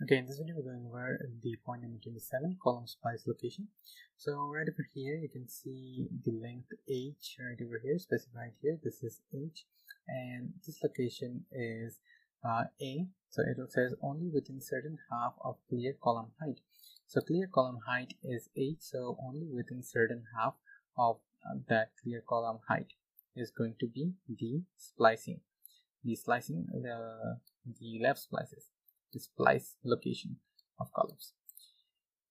Okay, in this video we're going over the point number 27, column splice location. So right over here you can see the length h right over here specified here. This is h and this location is a. So it says only within certain half of clear column height. So clear column height is h, so only within certain half of that clear column height is going to be the splicing. The left splices, the splice location of columns.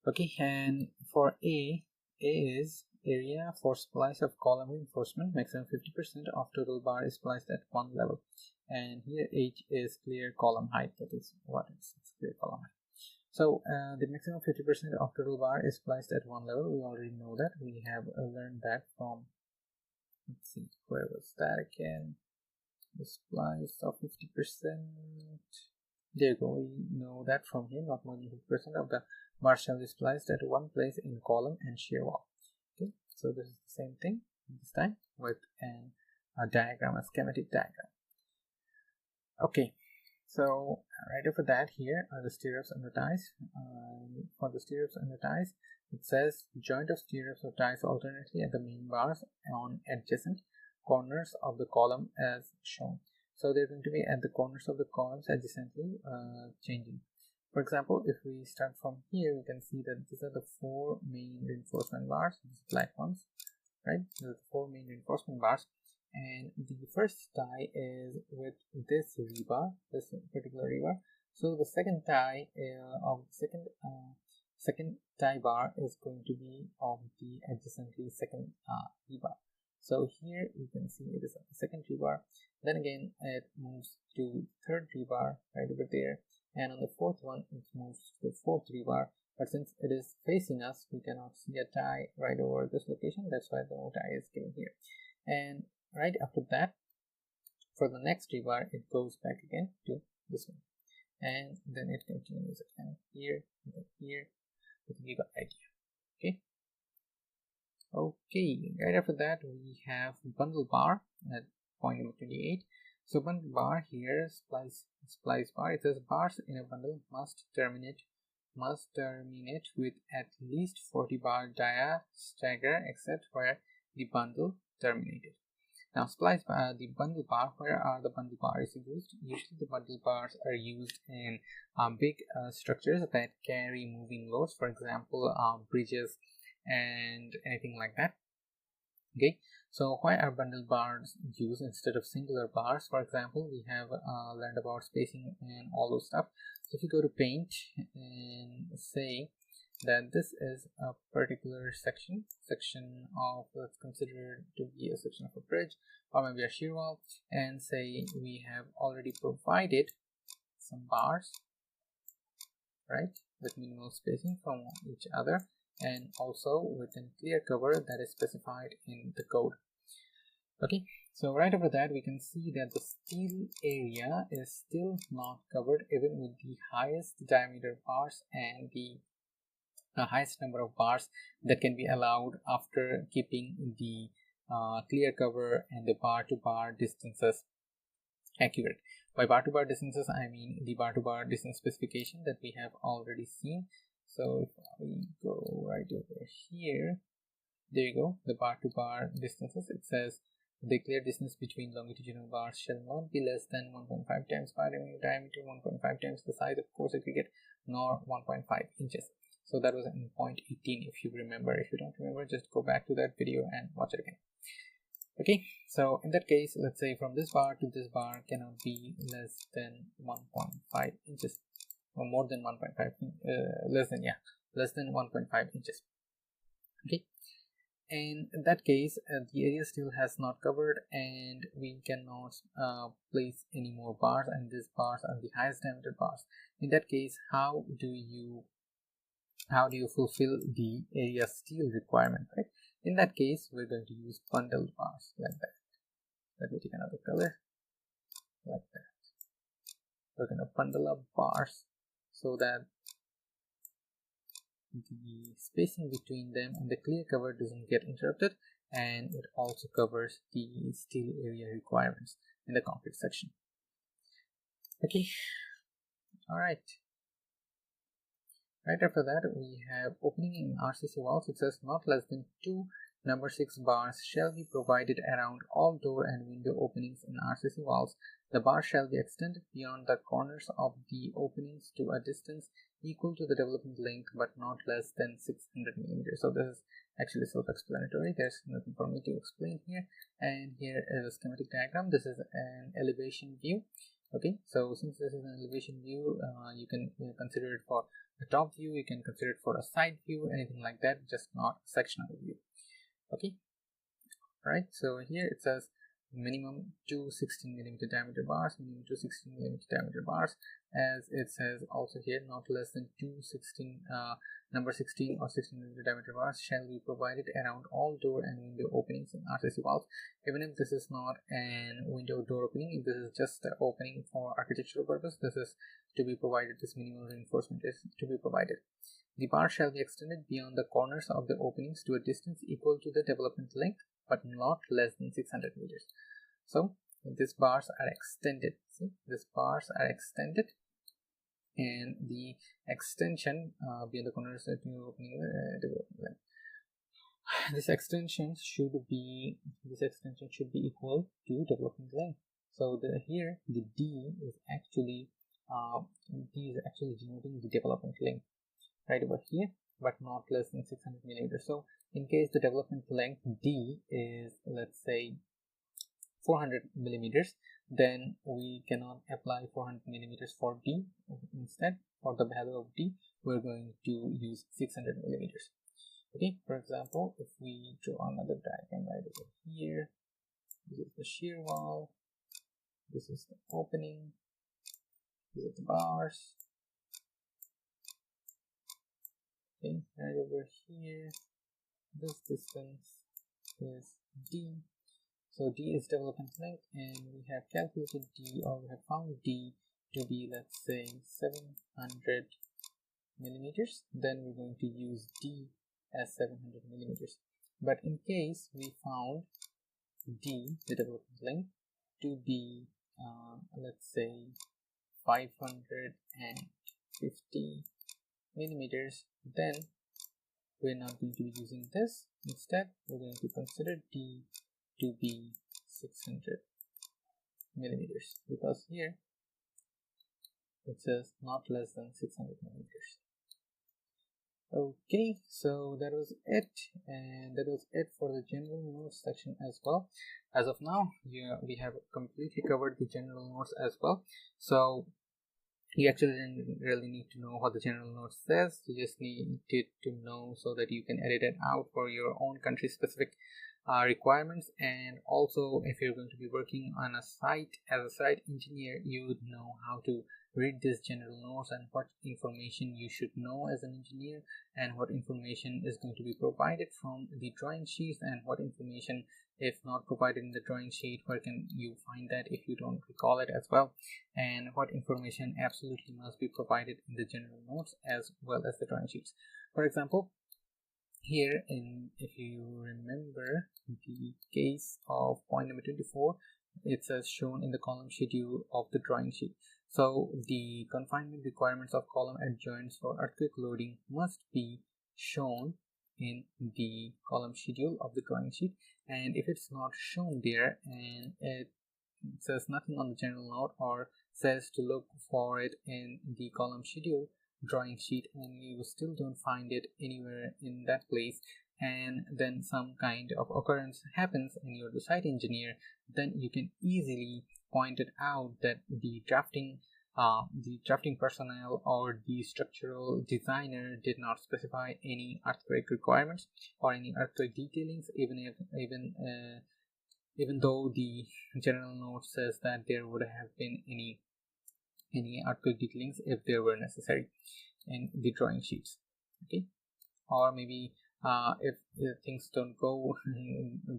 Okay, and for A is area for splice of column reinforcement, maximum 50% of total bar is spliced at one level. And here H is clear column height, that is what it's clear column height. So the maximum 50% of total bar is spliced at one level. We already know that. We have learned that from, let's see, where was that again? The splice of 50%. There you go. We know that from here, not more than 50% of the bar shall be spliced at one place in column and shear wall. Okay, so this is the same thing this time with a diagram, a schematic diagram. Okay, so right over that, here are the stirrups and the ties. For the stirrups and the ties, it says joint of stirrups or ties alternately at the main bars on adjacent corners of the column as shown. So they're going to be at the corners of the columns adjacently changing. For example, if we start from here, we can see that these are the four main reinforcement bars, these black ones, right? These are the four main reinforcement bars, and the first tie is with this rebar, this particular rebar. So the second tie of second tie bar is going to be of the adjacently second rebar. So here you can see it is at the second rebar. Then again it moves to third rebar right over there, and on the fourth one it moves to the fourth rebar. But since it is facing us, we cannot see a tie right over this location. That's why no tie is given here. And right after that, for the next rebar, it goes back again to this one, and then it continues again here and then here. I think you got the idea. Okay. Okay, right after that we have bundle bar at point number 28. So bundle bar here, splice bar, it says bars in a bundle must terminate with at least 40 bar dia stagger except where the bundle terminated. Now splice bar, the bundle bar, where are the bundle bars used? Usually the bundle bars are used in big structures that carry moving loads, for example bridges and anything like that. Okay, so why are bundle bars used instead of singular bars? For example, we have learned about spacing and all those stuff. So if you go to paint and say that this is a particular section of, let's consider to be a section of a bridge or maybe a shear wall, and say we have already provided some bars, right, with minimal spacing from each other, and also within clear cover that is specified in the code. Okay, so right over that we can see that the steel area is still not covered even with the highest diameter bars and the highest number of bars that can be allowed after keeping the clear cover and the bar to bar distances accurate. By bar to bar distances, I mean the bar to bar distance specification that we have already seen. So if we go right over here, there you go, the bar to bar distances. It says the clear distance between longitudinal bars shall not be less than 1.5 times bar diameter, 1.5 times the size of course aggregate, nor 1.5 inches. So that was in point 18 if you remember. If you don't remember, just go back to that video and watch it again. Okay, so in that case, let's say from this bar to this bar cannot be less than 1.5 inches. Or more than 1.5, less than 1.5 inches. Okay, and in that case the area still has not covered and we cannot place any more bars, and these bars are the highest diameter bars. In that case, how do you fulfill the area steel requirement, right? In that case, we're going to use bundled bars like that. Let me take another color like that. We're going to bundle up bars so that the spacing between them and the clear cover doesn't get interrupted, and it also covers the steel area requirements in the concrete section. Okay, all right. Right after that, we have opening in RCC walls. It says not less than 2 number 6 bars shall be provided around all door and window openings in RCC walls. The bar shall be extended beyond the corners of the openings to a distance equal to the development length but not less than 600 millimeters. So this is actually self-explanatory. There's nothing for me to explain here. And here is a schematic diagram. This is an elevation view. Okay, so since this is an elevation view, you can consider it for a top view, you can consider it for a side view, anything like that, just not a sectional view. Okay, right, so here it says minimum 2 16mm diameter bars, minimum 2 16mm diameter bars, as it says also here not less than 2 number 16 or 16mm diameter bars shall be provided around all door and window openings in RCC walls. Even if this is not an window door opening, if this is just the opening for architectural purpose, this is to be provided, this minimal reinforcement is to be provided. The bar shall be extended beyond the corners of the openings to a distance equal to the development length but not less than 600 meters. So these bars are extended. See, these bars are extended, and the extension beyond the corners of the opening development length. This extension should be equal to development length. So here the D is actually denoting the development length right over here, but not less than 600 millimeters. So in case the development length D is, let's say, 400 millimeters, then we cannot apply 400 millimeters for D. Instead, for the value of D, we're going to use 600 millimeters. Okay, for example, if we draw another diagram right over here, this is the shear wall, this is the opening, these are the bars. Okay, right over here, this distance is D. So D is development length, and we have calculated D, or we have found D to be, let's say, 700 millimeters. Then we're going to use D as 700 millimeters. But in case we found D, the development length, to be, let's say, 550 millimeters, then we're not going to be using this. Instead, we're going to consider D to be 600 millimeters, because here it says not less than 600 millimeters. Okay, so that was it, and that was it for the general notes section as well. As of now, we have completely covered the general notes as well. So you actually didn't really need to know what the general note says. You just needed to know so that you can edit it out for your own country specific requirements. And also, if you're going to be working on a site as a site engineer, you would know how to read this general notes and what information you should know as an engineer, and what information is going to be provided from the drawing sheets, and what information, if not provided in the drawing sheet, where can you find that if you don't recall it as well, and what information absolutely must be provided in the general notes as well as the drawing sheets. For example, here, if you remember the case of point number 24, it says shown in the column schedule of the drawing sheet. So the confinement requirements of column adjoints for earthquake loading must be shown in the column schedule of the drawing sheet, and if it's not shown there and it says nothing on the general note, or says to look for it in the column schedule drawing sheet, and you still don't find it anywhere in that place, and then some kind of occurrence happens and you're the site engineer, then you can easily point it out that the drafting personnel or the structural designer did not specify any earthquake requirements or any earthquake detailings, even though the general note says that there would have been any earthquake detailings if they were necessary in the drawing sheets. Okay, or maybe if things don't go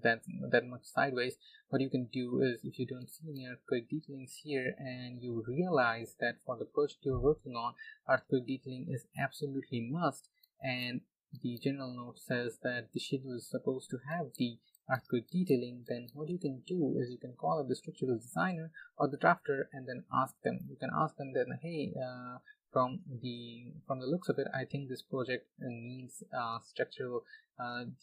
that much sideways, what you can do is, if you don't see any earthquake detailings here and you realize that for the project you're working on, earthquake detailing is absolutely must, and the general note says that the schedule is supposed to have the earthquake detailing, then what you can do is you can call up the structural designer or the drafter and then ask them. You can ask them then, hey, from the looks of it, I think this project needs structural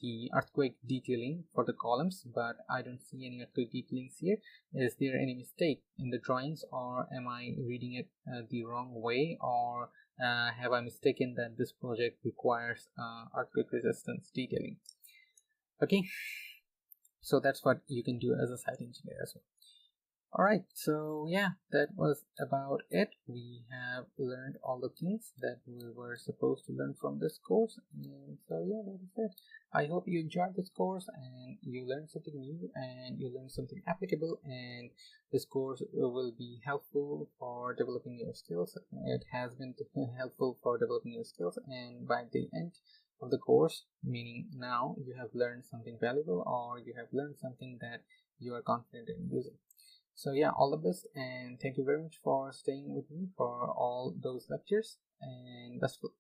the earthquake detailing for the columns, but I don't see any earthquake detailings here. Is there any mistake in the drawings, or am I reading it the wrong way, or have I mistaken that this project requires earthquake resistance detailing? Okay, so that's what you can do as a site engineer as well. Alright, so yeah, that was about it. We have learned all the things that we were supposed to learn from this course, and so yeah, that is it. I hope you enjoyed this course and you learned something new and you learned something applicable, and this course will be helpful for developing your skills. It has been helpful for developing your skills, and by the end of the course, meaning now, you have learned something valuable, or you have learned something that you are confident in using. So yeah, all the best, and thank you very much for staying with me for all those lectures, and best of luck.